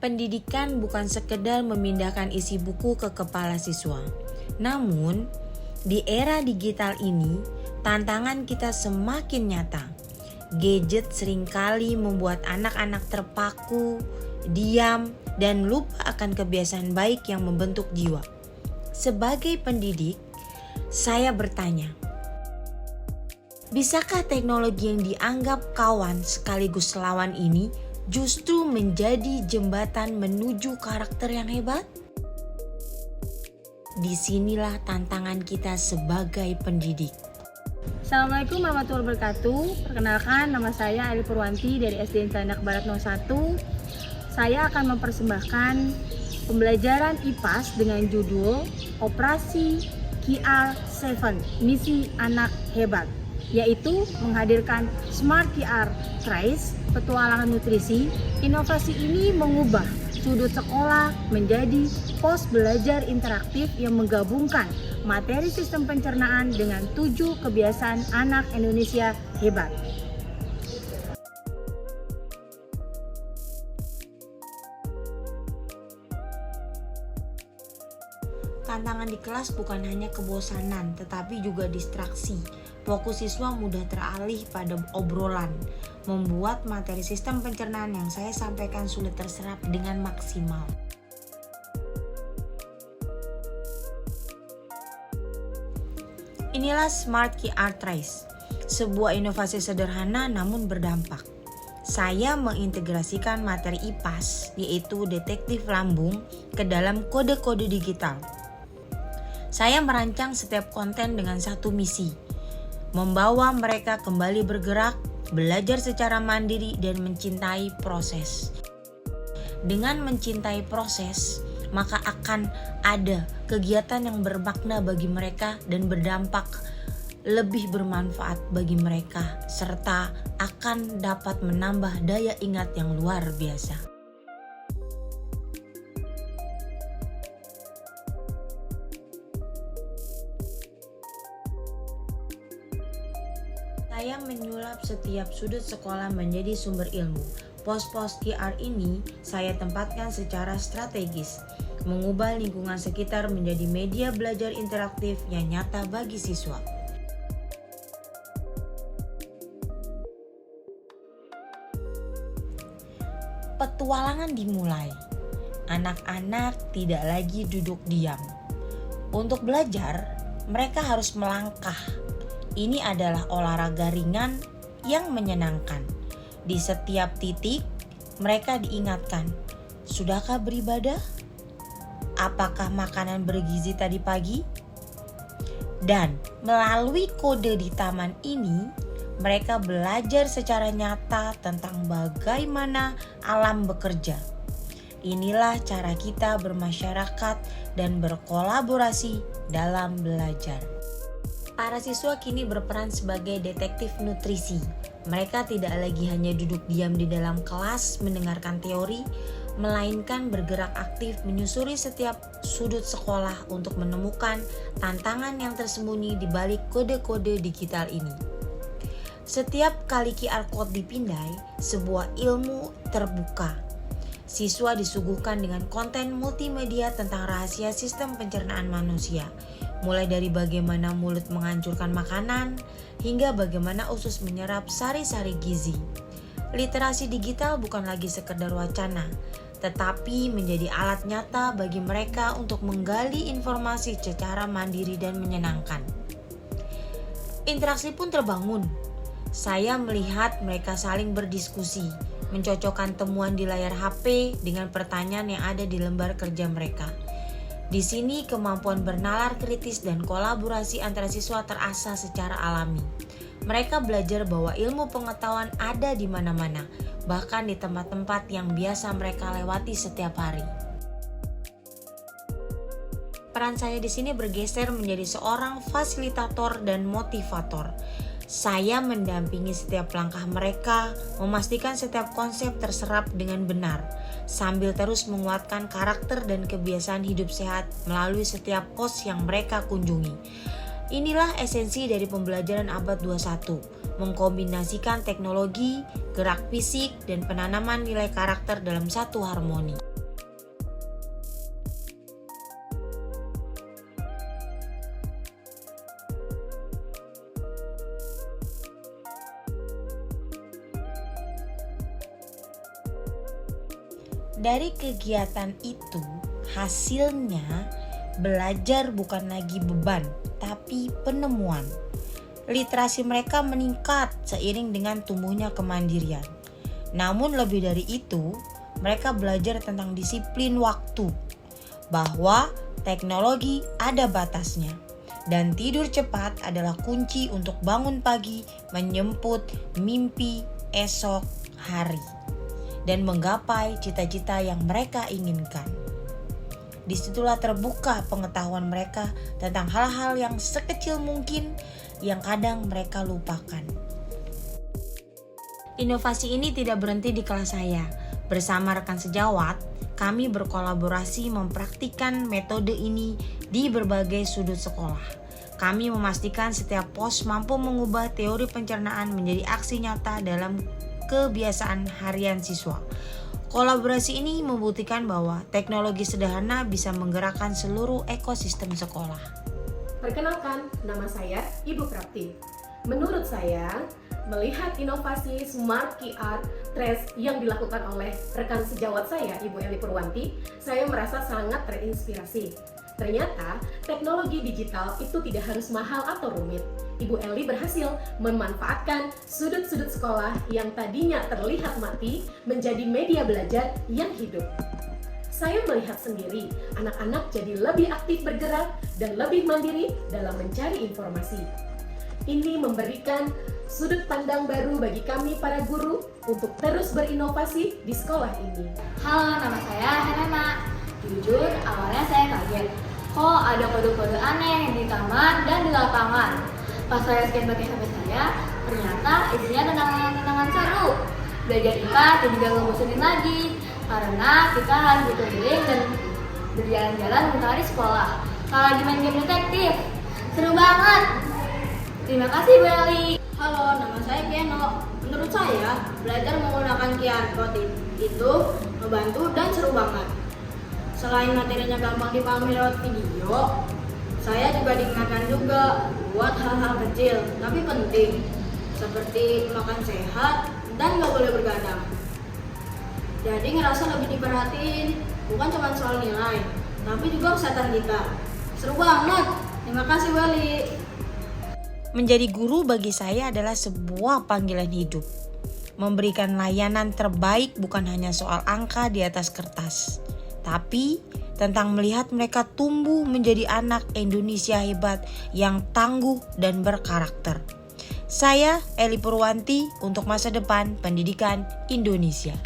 Pendidikan bukan sekedar memindahkan isi buku ke kepala siswa. Namun, di era digital ini, tantangan kita semakin nyata. Gadget seringkali membuat anak-anak terpaku, diam, dan lupa akan kebiasaan baik yang membentuk jiwa. Sebagai pendidik, saya bertanya, bisakah teknologi yang dianggap kawan sekaligus lawan ini justru menjadi jembatan menuju karakter yang hebat? Disinilah tantangan kita sebagai pendidik. Assalamualaikum warahmatullahi wabarakatuh. Perkenalkan, nama saya Ali Purwanti dari SD Intan Anak Barat 01. Saya akan mempersembahkan pembelajaran IPAS dengan judul Operasi QR7, Misi Anak Hebat, yaitu menghadirkan Smart QR Trace, petualangan nutrisi. Inovasi ini mengubah sudut sekolah menjadi pos belajar interaktif yang menggabungkan materi sistem pencernaan dengan 7 kebiasaan anak Indonesia hebat. Tantangan di kelas bukan hanya kebosanan, tetapi juga distraksi. Fokus siswa mudah teralih pada obrolan, membuat materi sistem pencernaan yang saya sampaikan sulit terserap dengan maksimal. Inilah Smart QR Trace, sebuah inovasi sederhana namun berdampak. Saya mengintegrasikan materi IPAS, yaitu detektif lambung, ke dalam kode-kode digital. Saya merancang setiap konten dengan satu misi, membawa mereka kembali bergerak, belajar secara mandiri, dan mencintai proses. Dengan mencintai proses, maka akan ada kegiatan yang bermakna bagi mereka dan berdampak lebih bermanfaat bagi mereka, serta akan dapat menambah daya ingat yang luar biasa. Saya menyulap setiap sudut sekolah menjadi sumber ilmu. Pos-pos QR ini saya tempatkan secara strategis, mengubah lingkungan sekitar menjadi media belajar interaktif yang nyata bagi siswa. Petualangan dimulai. Anak-anak tidak lagi duduk diam. Untuk belajar, mereka harus melangkah. Ini adalah olahraga ringan yang menyenangkan. Di setiap titik, mereka diingatkan, sudahkah beribadah? Apakah makanan bergizi tadi pagi? Dan melalui kode di taman ini, mereka belajar secara nyata tentang bagaimana alam bekerja. Inilah cara kita bermasyarakat dan berkolaborasi dalam belajar. Para siswa kini berperan sebagai detektif nutrisi. Mereka tidak lagi hanya duduk diam di dalam kelas mendengarkan teori, melainkan bergerak aktif menyusuri setiap sudut sekolah untuk menemukan tantangan yang tersembunyi di balik kode-kode digital ini. Setiap kali QR code dipindai, sebuah ilmu terbuka. Siswa disuguhkan dengan konten multimedia tentang rahasia sistem pencernaan manusia, mulai dari bagaimana mulut menghancurkan makanan hingga bagaimana usus menyerap sari-sari gizi. Literasi digital bukan lagi sekedar wacana, tetapi menjadi alat nyata bagi mereka untuk menggali informasi secara mandiri dan menyenangkan. Interaksi pun terbangun. Saya melihat mereka saling berdiskusi, mencocokkan temuan di layar HP dengan pertanyaan yang ada di lembar kerja mereka. Di sini kemampuan bernalar kritis dan kolaborasi antara siswa terasah secara alami. Mereka belajar bahwa ilmu pengetahuan ada di mana-mana, bahkan di tempat-tempat yang biasa mereka lewati setiap hari. Peran saya di sini bergeser menjadi seorang fasilitator dan motivator. Saya mendampingi setiap langkah mereka, memastikan setiap konsep terserap dengan benar, sambil terus menguatkan karakter dan kebiasaan hidup sehat melalui setiap pos yang mereka kunjungi. Inilah esensi dari pembelajaran abad 21, mengkombinasikan teknologi, gerak fisik, dan penanaman nilai karakter dalam satu harmoni. Dari kegiatan itu, hasilnya belajar bukan lagi beban, tapi penemuan. Literasi mereka meningkat seiring dengan tumbuhnya kemandirian. Namun lebih dari itu, mereka belajar tentang disiplin waktu, bahwa teknologi ada batasnya, dan tidur cepat adalah kunci untuk bangun pagi, menjemput mimpi esok hari, dan menggapai cita-cita yang mereka inginkan. Disitulah terbuka pengetahuan mereka tentang hal-hal yang sekecil mungkin yang kadang mereka lupakan. Inovasi ini tidak berhenti di kelas saya. Bersama rekan sejawat, kami berkolaborasi mempraktikkan metode ini di berbagai sudut sekolah. Kami memastikan setiap pos mampu mengubah teori pencernaan menjadi aksi nyata dalam kebiasaan harian siswa. Kolaborasi ini membuktikan bahwa teknologi sederhana bisa menggerakkan seluruh ekosistem sekolah. Perkenalkan, nama saya Ibu Prapti. Menurut saya, melihat inovasi Smart QR Trace yang dilakukan oleh rekan sejawat saya, Ibu Eli Purwanti, saya merasa sangat terinspirasi. Ternyata, teknologi digital itu tidak harus mahal atau rumit. Ibu Eli berhasil memanfaatkan sudut-sudut sekolah yang tadinya terlihat mati menjadi media belajar yang hidup. Saya melihat sendiri, anak-anak jadi lebih aktif bergerak dan lebih mandiri dalam mencari informasi. Ini memberikan sudut pandang baru bagi kami para guru untuk terus berinovasi di sekolah ini. Halo, nama saya Helena. Jujur, awalnya saya kaget. Kok ada kode-kode aneh di taman dan di lapangan? Pas saya scan pakai HP saya, ternyata isinya tantangan-tantangan seru. Belajar IPA jadi gak ngebosenin lagi, karena kita harus berkeliling dan berjalan-jalan mencari sekolah. Kalau lagi main game detektif, seru banget. Terima kasih Bu Eli. Halo, nama saya Keno. Menurut saya, belajar menggunakan QR Code itu membantu dan seru banget. Selain materinya gampang dipahami lewat video, saya juga diingatkan juga buat hal-hal kecil tapi penting, seperti makan sehat dan gak boleh bergadang. Jadi ngerasa lebih diperhatiin, bukan cuma soal nilai, tapi juga kesehatan kita. Seru banget. Terima kasih Wali. Menjadi guru bagi saya adalah sebuah panggilan hidup. Memberikan layanan terbaik bukan hanya soal angka di atas kertas, tapi tentang melihat mereka tumbuh menjadi anak Indonesia hebat yang tangguh dan berkarakter. Saya Eli Purwanti untuk masa depan pendidikan Indonesia.